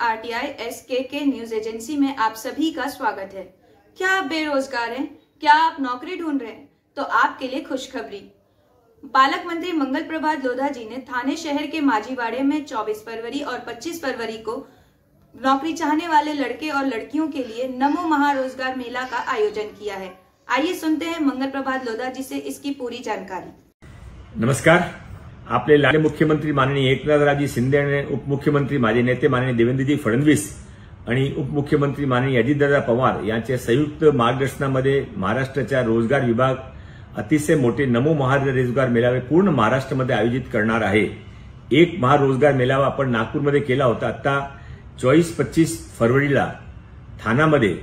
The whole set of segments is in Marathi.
RTI SKK न्यूज एजेंसी में आप सभी का स्वागत है। क्या आप बेरोजगार हैं? क्या आप नौकरी ढूंढ रहे हैं? तो आपके लिए खुशखबरी। पालक मंत्री मंगल प्रभात लोधा जी ने थाने शहर के माझीवाड़े में 24 फरवरी और 25 फरवरी को नौकरी चाहने वाले लड़के और लड़कियों के लिए नमो महारोजगार मेला का आयोजन किया है। आइए सुनते हैं मंगल प्रभात लोधा जी से इसकी पूरी जानकारी। नमस्कार। आपले लाडके मुख्यमंत्री माननीय एकनाथरावजी शिंदे आणि उपमुख्यमंत्री माजी नेते माननीय देवेंद्रजी फडणवीस आणि उपमुख्यमंत्री माननीय अजितदादा पवार यांच्या संयुक्त मार्गदर्शनामध्ये महाराष्ट्राचा रोजगार विभाग अतिशय मोठे नमो महारोजगार मेळावे पूर्ण महाराष्ट्रामध्ये आयोजित करणार आहे। एक महारोजगार मेळावा आपण नागपूरमध्ये केला होता। आता 24-25 फरवरीला ठाण्यामध्ये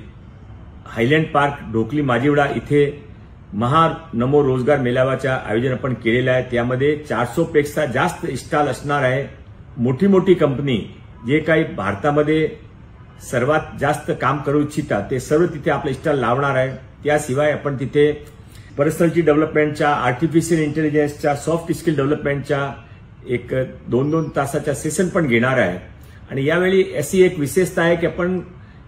हायलँड पार्क ढोकली माझीवाडा इथे नमो रोजगार मेळाव्याचं आयोजन आपण केलेलं आहे। त्यामध्ये 400 पेक्षा जास्त स्टॉल असणार आहे। मोठी मोठी कंपनी जे काही भारतामध्ये सर्वात जास्त काम करू इच्छितात ते सर्व तिथे आपले स्टॉल लावणार आहे। त्याशिवाय आपण तिथे पर्सनॅलिटी डेव्हलपमेंटच्या, आर्टिफिशियल इंटेलिजन्सच्या, सॉफ्ट स्किल डेव्हलपमेंटच्या एक 2-2 तासाच्या सेशन पण घेणार आहे। आणि यावेळी अशी एक विशेषता आहे की आपण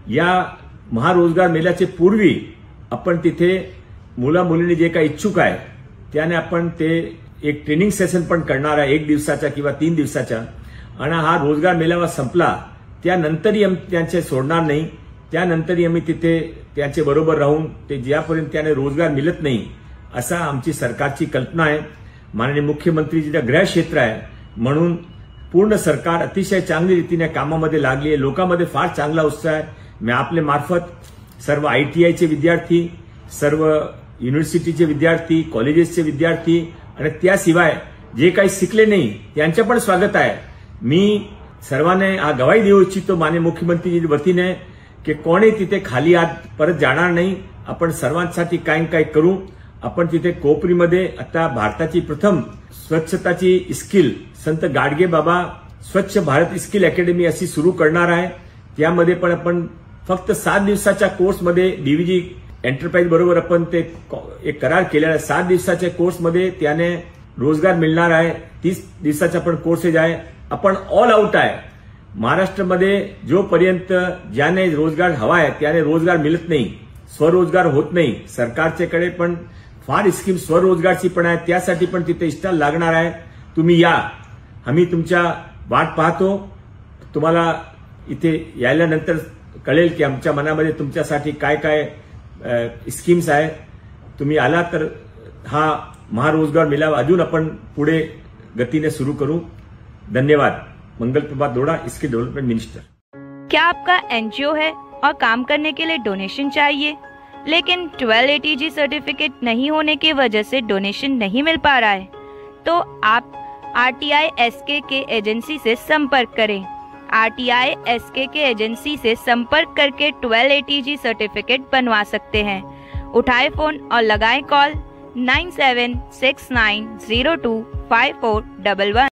या महारोजगार मेळ्याचे पूर्वी आपण तिथे मुला मुलींनी जे काही इच्छुक आहे त्याने आपण ते एक ट्रेनिंग सेशन पण करणार आहे 1 दिवसाचा किंवा 3 दिवसाचा। आणि हा रोजगार मेळावा संपला त्यानंतरही आम्ही त्यांचे सोडणार नाही। त्यानंतरही आम्ही तिथे त्यांचे बरोबर राहून ते ज्यापर्यंत त्याने रोजगार मिळत नाही असा आमची सरकारची कल्पना आहे। माननीय मुख्यमंत्रीजीचं गृह क्षेत्र आहे म्हणून पूर्ण सरकार अतिशय चांगली रीतीने कामामध्ये लागली आहे। लोकांमध्ये फार चांगला उत्साह आहे। मी आपल्या मार्फत सर्व ITIचे विद्यार्थी, सर्व युनिव्हर्सिटीचे विद्यार्थी, कॉलेजेसचे विद्यार्थी आणि त्याशिवाय जे काही शिकले नाही त्यांचे पण स्वागत आहे। मी सर्वांना गवाही देऊ इच्छितो माननीय मुख्यमंत्रीजी वतीने की कोणी तिथे खाली हात परत जाणार नाही। आपण सर्वांसाठी काही काही करू। आपण तिथे कोपरीमध्ये आता भारताची प्रथम स्वच्छताची स्किल संत गाडगे बाबा स्वच्छ भारत स्किल अकॅडमी अशी सुरू करणार आहे। त्यामध्ये पण आपण फक्त 7 दिवसाच्या कोर्समध्ये DVG एंटरप्राइज बरोबर आपण ते एक करार केलेला आहे। 7 दिवसाच्या कोर्समध्ये त्याने रोजगार मिळणार आहे। 30 दिवसाचा पण कोर्सेज आहे। आपण ऑल आउट आहे। महाराष्ट्रामध्ये जोपर्यंत ज्याने रोजगार हवा आहे त्याने रोजगार मिळत नाही, स्वरोजगार होत नाही। सरकारच्याकडे पण फार स्कीम स्वरोजगारची पण आहे, त्यासाठी पण तिथे स्टॉल लागणार आहे। तुम्ही या, आम्ही तुमच्या वाट पाहतो। तुम्हाला इथे यायल्यानंतर कळेल की आमच्या मनामध्ये तुमच्यासाठी काय काय स्कीम्स आहे। तुम्ही आला तर हा महारोजगार मेळावा अजून आपण पुढे गतीने सुरू करू। धन्यवाद। Mangal Prabhat Lodha, skill development minister. क्या आपका NGO है और काम करने के लिए डोनेशन चाहिए लेकिन 1280G सर्टिफिकेट नहीं होने की वजह से डोनेशन नहीं मिल पा रहा है? तो आप RTI SKK एजेंसी से संपर्क करें। RTI SKK एजेंसी से संपर्क करके 1280G सर्टिफिकेट बनवा सकते हैं। उठाए फोन और लगाएं कॉल 9769025411।